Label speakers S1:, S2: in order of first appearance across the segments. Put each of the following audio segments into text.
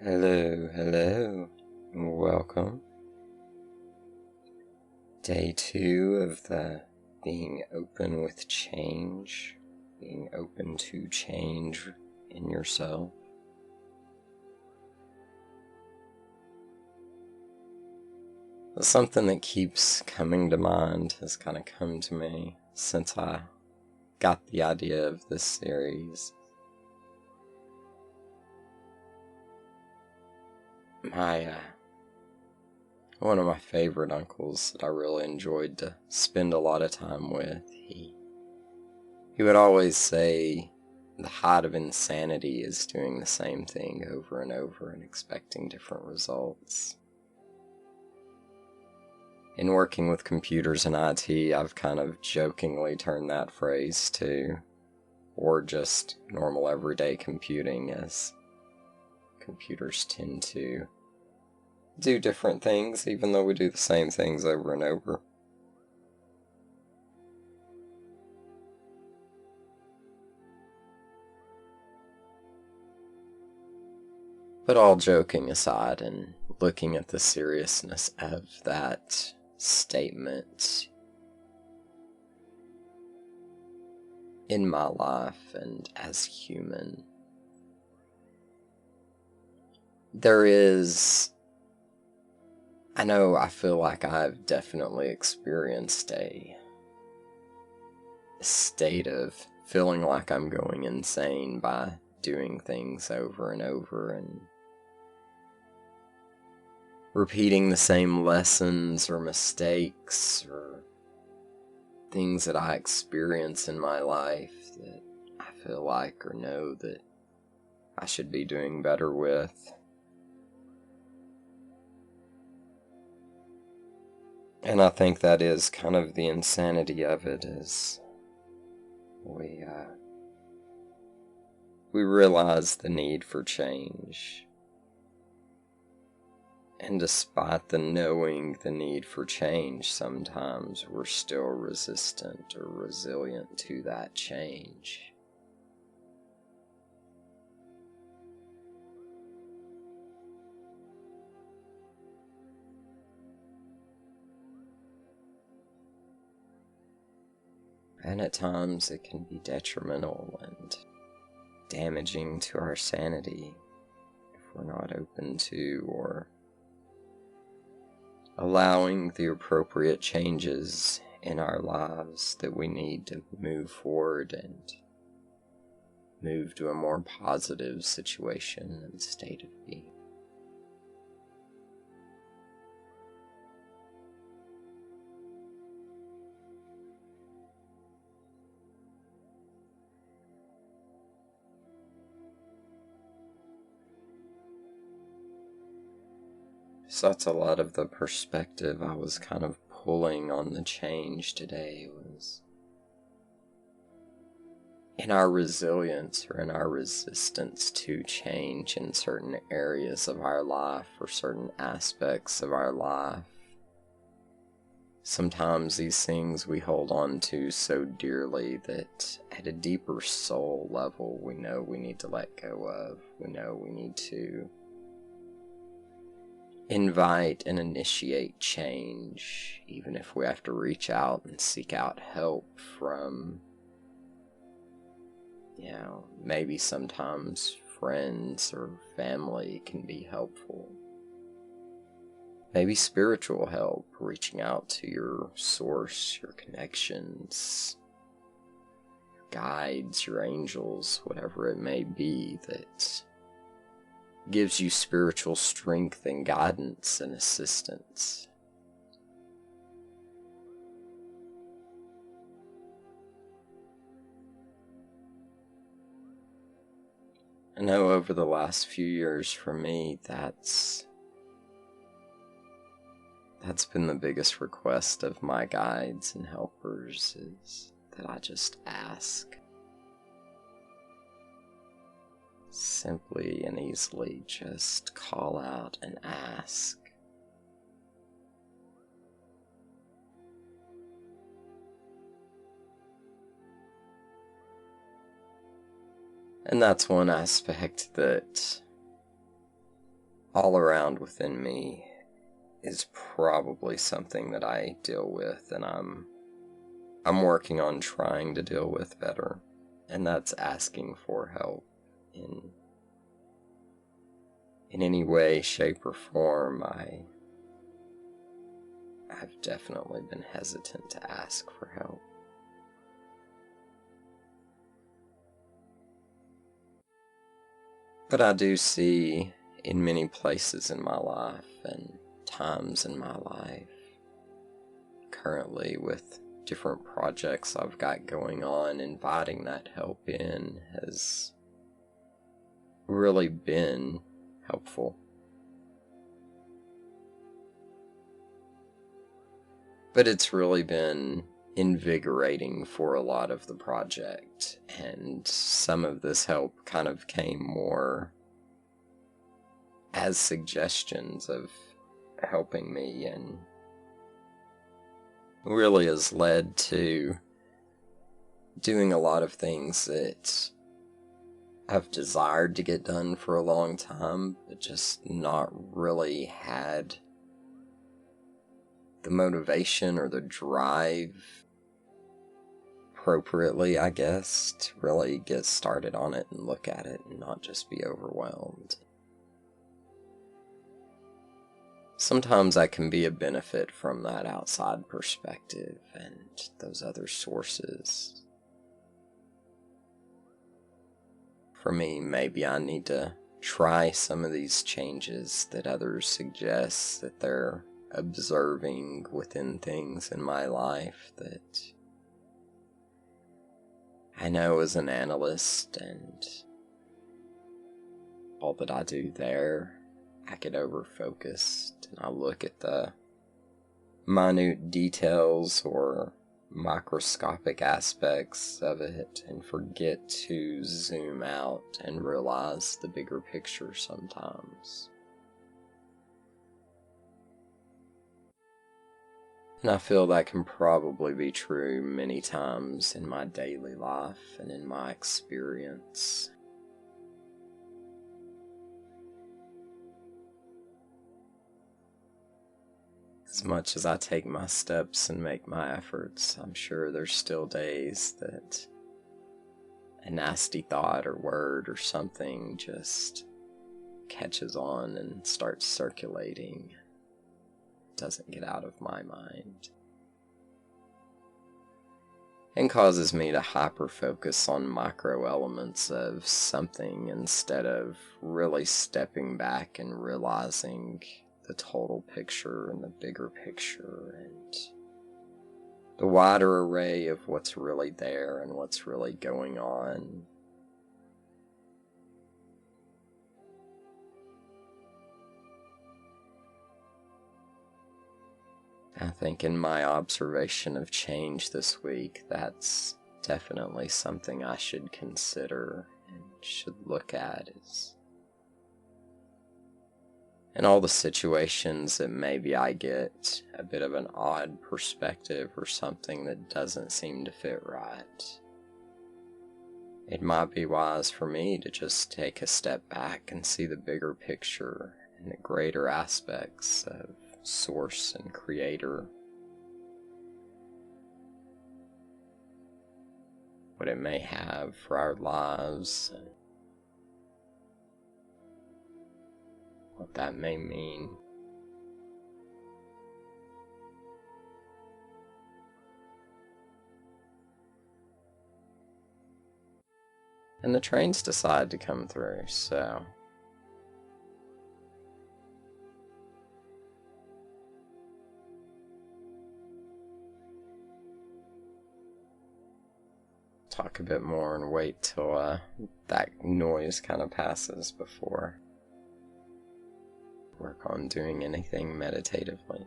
S1: Hello, hello, welcome. Day 2 of the being open with change, being open to change in yourself. Something that keeps coming to mind has kind of come to me since I got the idea of this series. One of my favorite uncles that I really enjoyed to spend a lot of time with, he would always say the height of insanity is doing the same thing over and over and expecting different results. In working with computers and IT, I've kind of jokingly turned that phrase to, or just normal everyday computing, as computers tend to do different things even though we do the same things over and over. But all joking aside and looking at the seriousness of that statement in my life and as human, I feel like I've definitely experienced a state of feeling like I'm going insane by doing things over and over and repeating the same lessons or mistakes or things that I experience in my life that I feel like or know that I should be doing better with. And I think that is kind of the insanity of it, is we realize the need for change. And despite the knowing the need for change, sometimes we're still resistant or resilient to that change. And at times it can be detrimental and damaging to our sanity if we're not open to or allowing the appropriate changes in our lives that we need to move forward and move to a more positive situation and state of being. So that's a lot of the perspective I was kind of pulling on the change today, was in our resilience or in our resistance to change in certain areas of our life or certain aspects of our life. Sometimes these things we hold on to so dearly that at a deeper soul level we know we need to let go of. We know we need to invite and initiate change, even if we have to reach out and seek out help from, maybe sometimes friends or family can be helpful. Maybe spiritual help, reaching out to your source, your connections, your guides, your angels, whatever it may be that gives you spiritual strength and guidance and assistance. I know over the last few years for me, that's been the biggest request of my guides and helpers, is that I just ask. Simply and easily just call out and ask. And that's one aspect that all around within me is probably something that I deal with, and I'm working on trying to deal with better, and that's asking for help in any way, shape, or form. I've definitely been hesitant to ask for help. But I do see in many places in my life and times in my life, currently with different projects I've got going on, inviting that help in has really been helpful. But it's really been invigorating for a lot of the project, and some of this help kind of came more as suggestions of helping me, and really has led to doing a lot of things that I've desired to get done for a long time, but just not really had the motivation or the drive appropriately, I guess, to really get started on it and look at it and not just be overwhelmed. Sometimes that can be a benefit from that outside perspective and those other sources. For me, maybe I need to try some of these changes that others suggest that they're observing within things in my life that I know as an analyst and all that I do there, I get over-focused and I look at the minute details or microscopic aspects of it and forget to zoom out and realize the bigger picture sometimes. And I feel that can probably be true many times in my daily life and in my experience. As much as I take my steps and make my efforts, I'm sure there's still days that a nasty thought or word or something just catches on and starts circulating. Doesn't get out of my mind. And causes me to hyper-focus on micro elements of something instead of really stepping back and realizing the total picture and the bigger picture and the wider array of what's really there and what's really going on. I think in my observation of change this week, that's definitely something I should consider and should look at is in all the situations that maybe I get a bit of an odd perspective or something that doesn't seem to fit right. It might be wise for me to just take a step back and see the bigger picture and the greater aspects of source and creator, what it may have for our lives and what that may mean. And the trains decide to come through, so talk a bit more and wait till that noise kind of passes before work on doing anything meditatively.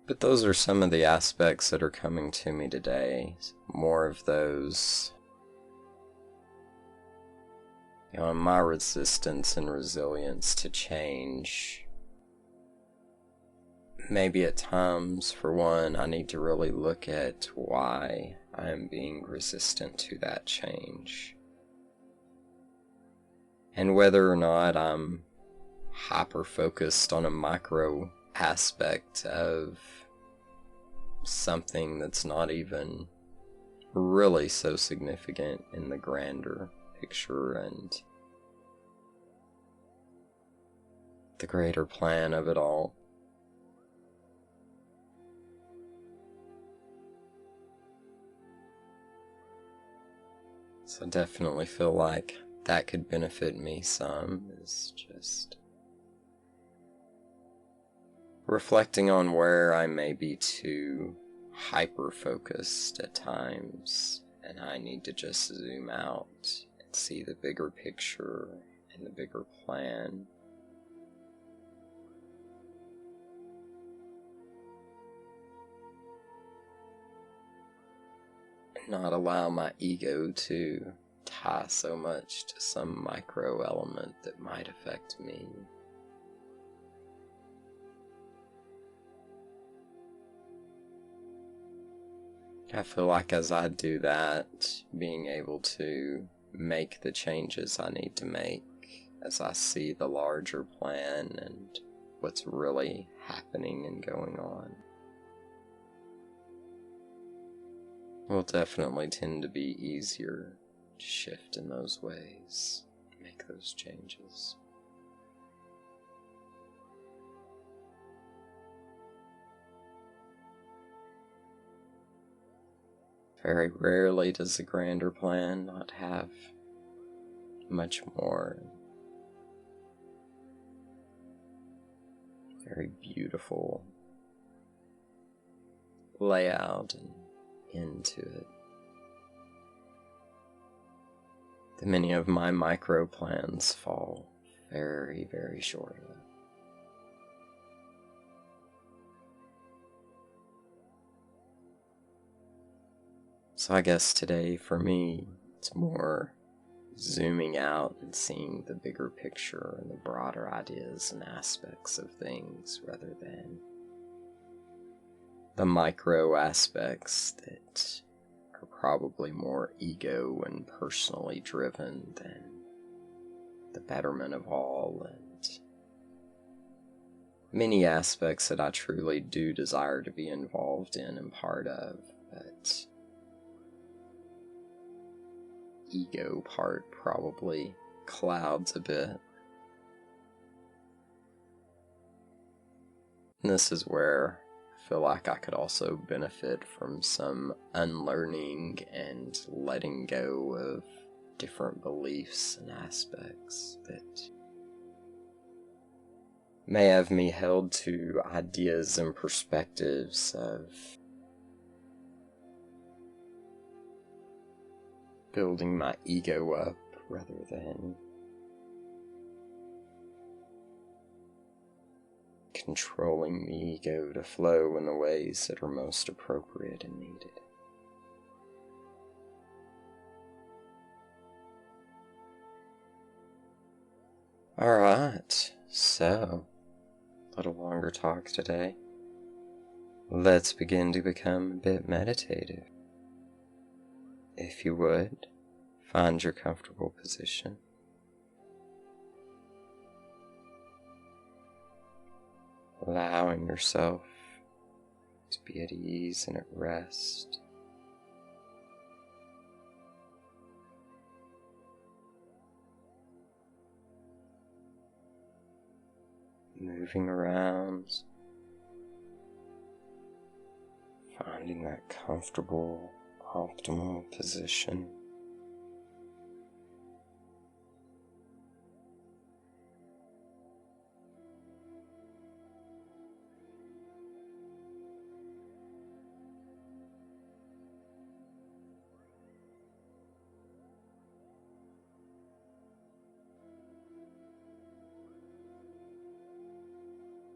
S1: But those are some of the aspects that are coming to me today. More of those, my resistance and resilience to change. Maybe at times, for one, I need to really look at why I am being resistant to that change. And whether or not I'm hyper-focused on a micro aspect of something that's not even really so significant in the grander picture and the greater plan of it all. So I definitely feel like that could benefit me some, is just reflecting on where I may be too hyper-focused at times, and I need to just zoom out and see the bigger picture and the bigger plan. And not allow my ego to tie so much to some micro element that might affect me. I feel like as I do that, being able to make the changes I need to make as I see the larger plan and what's really happening and going on, will definitely tend to be easier to shift in those ways, make those changes. Very rarely does the grander plan not have much more very beautiful layout and into it. The many of my micro plans fall very, very short of it. So I guess today for me, it's more zooming out and seeing the bigger picture and the broader ideas and aspects of things rather than the micro aspects that are probably more ego and personally driven than the betterment of all, and many aspects that I truly do desire to be involved in and part of, but ego part probably clouds a bit. And this is where I feel like I could also benefit from some unlearning and letting go of different beliefs and aspects that may have me held to ideas and perspectives of building my ego up rather than controlling the ego to flow in the ways that are most appropriate and needed. Alright, so, a little longer talk today. Let's begin to become a bit meditative. If you would, find your comfortable position. Allowing yourself to be at ease and at rest. Moving around, finding that comfortable, optimal position.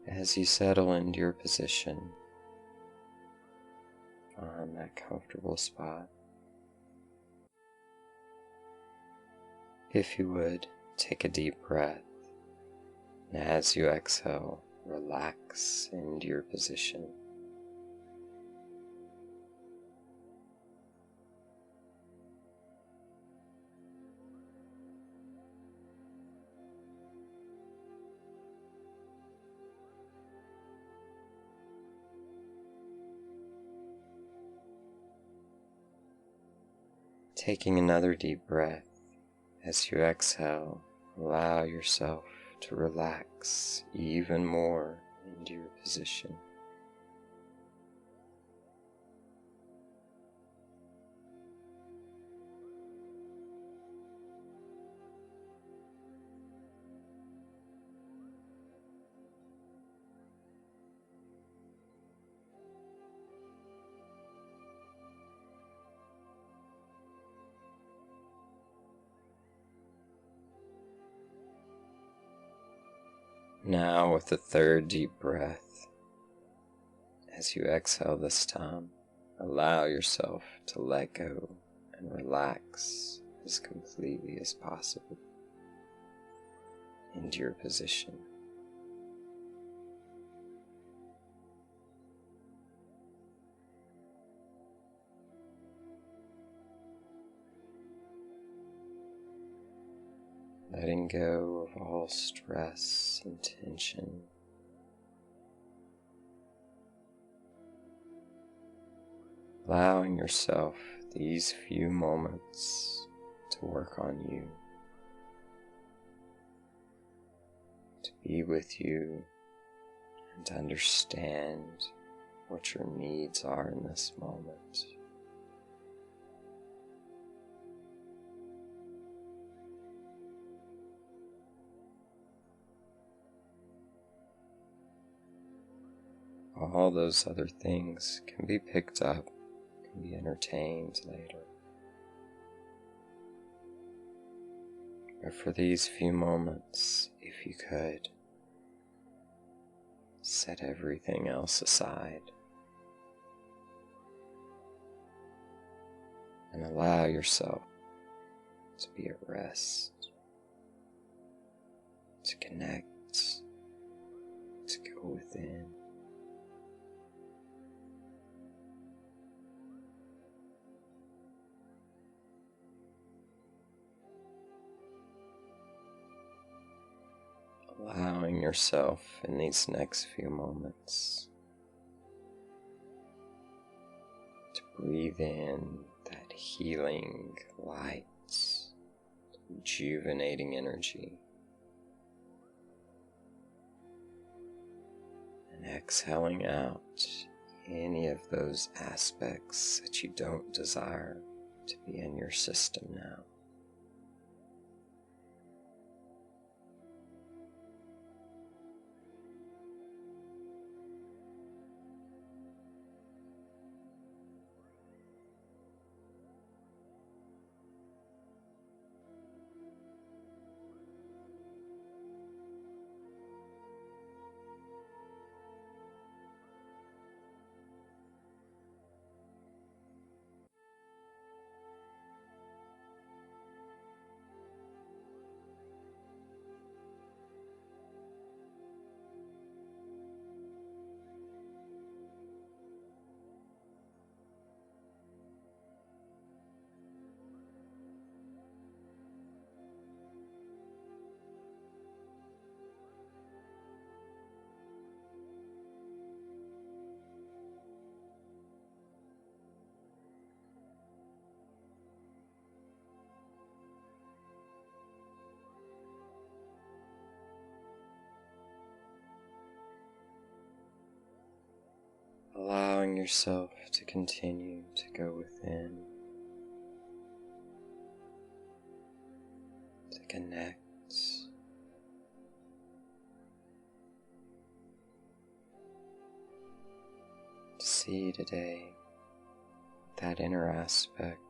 S1: As you settle into your position, find that comfortable spot. If you would, take a deep breath, and as you exhale, relax into your position. Taking another deep breath, as you exhale, allow yourself to relax even more into your position. Now, with the third deep breath, as you exhale this time, allow yourself to let go and relax as completely as possible into your position. Letting go of all stress and tension. Allowing yourself these few moments to work on you, to be with you, and to understand what your needs are in this moment. All those other things can be picked up, can be entertained later. But for these few moments, if you could, set everything else aside and allow yourself to be at rest, to connect, to go within. Allowing yourself in these next few moments to breathe in that healing light, rejuvenating energy, and exhaling out any of those aspects that you don't desire to be in your system now. Allowing yourself to continue to go within, to connect, to see today that inner aspect,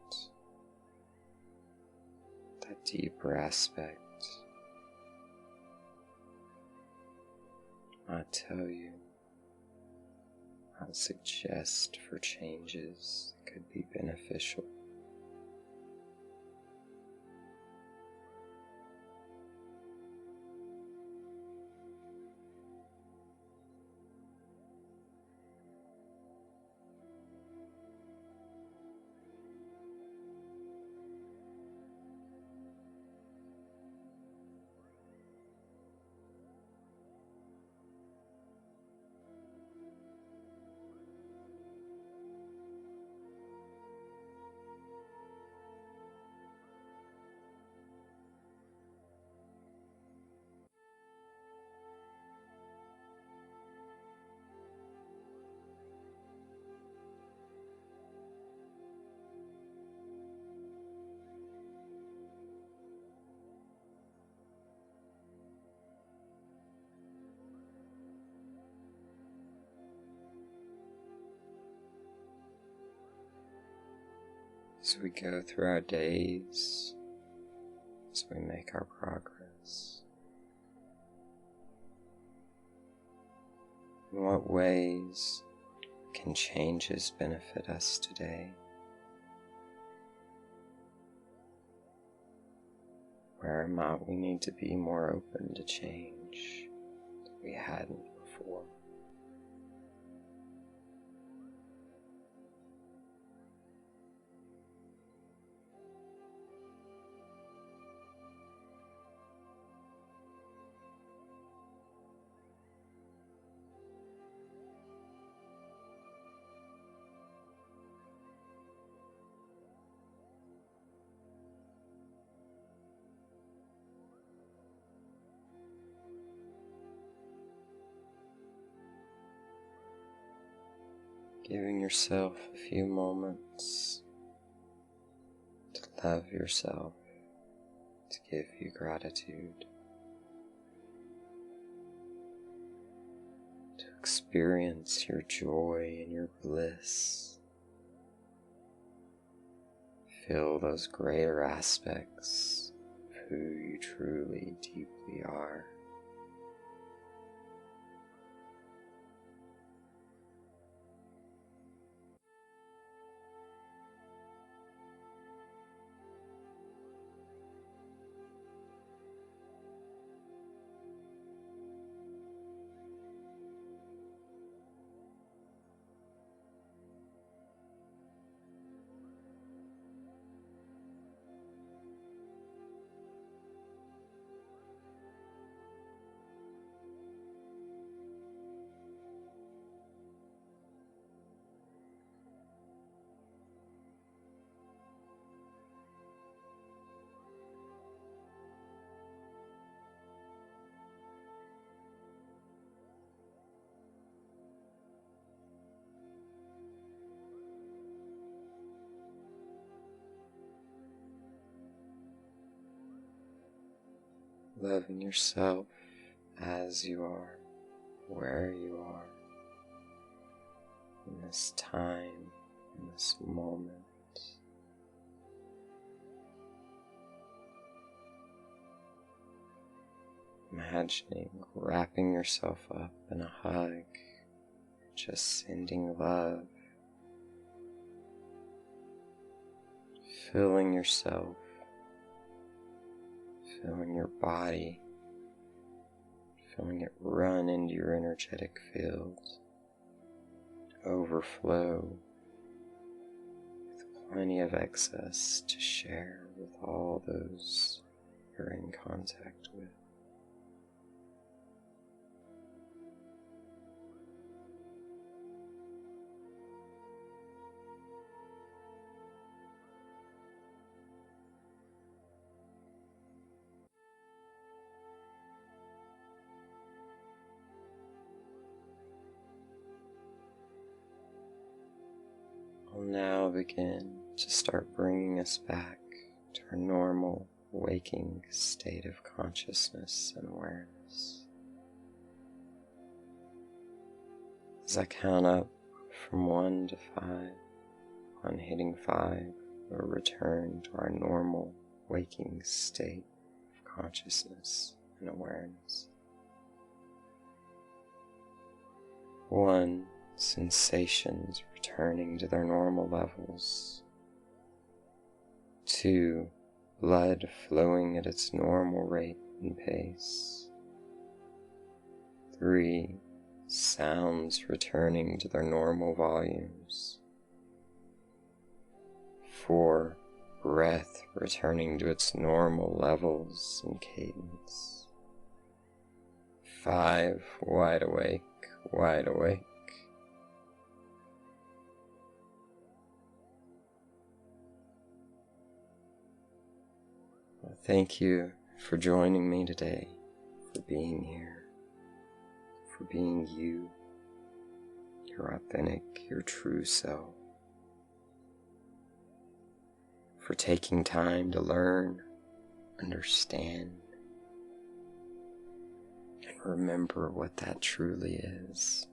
S1: that deeper aspect. I tell you, I'd suggest for changes that could be beneficial. as we go through our days, as we make our progress. In what ways can changes benefit us today? Where might we need to be more open to change that we hadn't before? Giving yourself a few moments to love yourself, to give you gratitude, to experience your joy and your bliss. Feel those greater aspects of who you truly, deeply are. Loving yourself as you are, where you are, in this time, in this moment. Imagining wrapping yourself up in a hug, just sending love, filling yourself, filling your body, feeling it run into your energetic field, overflow with plenty of excess to share with all those you're in contact with. I'll now begin to start bringing us back to our normal waking state of consciousness and awareness. As I count up from 1 to 5, on hitting 5, we'll return to our normal waking state of consciousness and awareness. 1, sensations returning to their normal levels. 2, blood flowing at its normal rate and pace. 3, sounds returning to their normal volumes. 4, breath returning to its normal levels and cadence. 5, wide awake, wide awake. Thank you for joining me today, for being here, for being you, your authentic, your true self, for taking time to learn, understand, and remember what that truly is.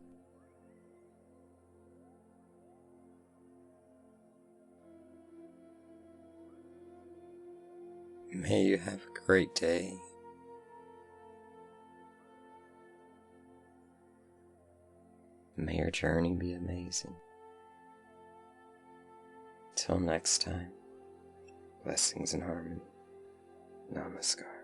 S1: May you have a great day. May your journey be amazing. Till next time, blessings and harmony. Namaskar.